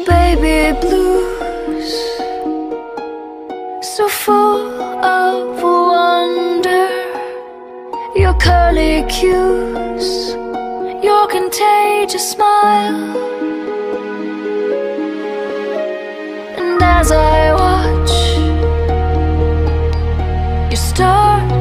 baby blues, so full of wonder. Your curly cues, your contagious smile. And as I watch, you start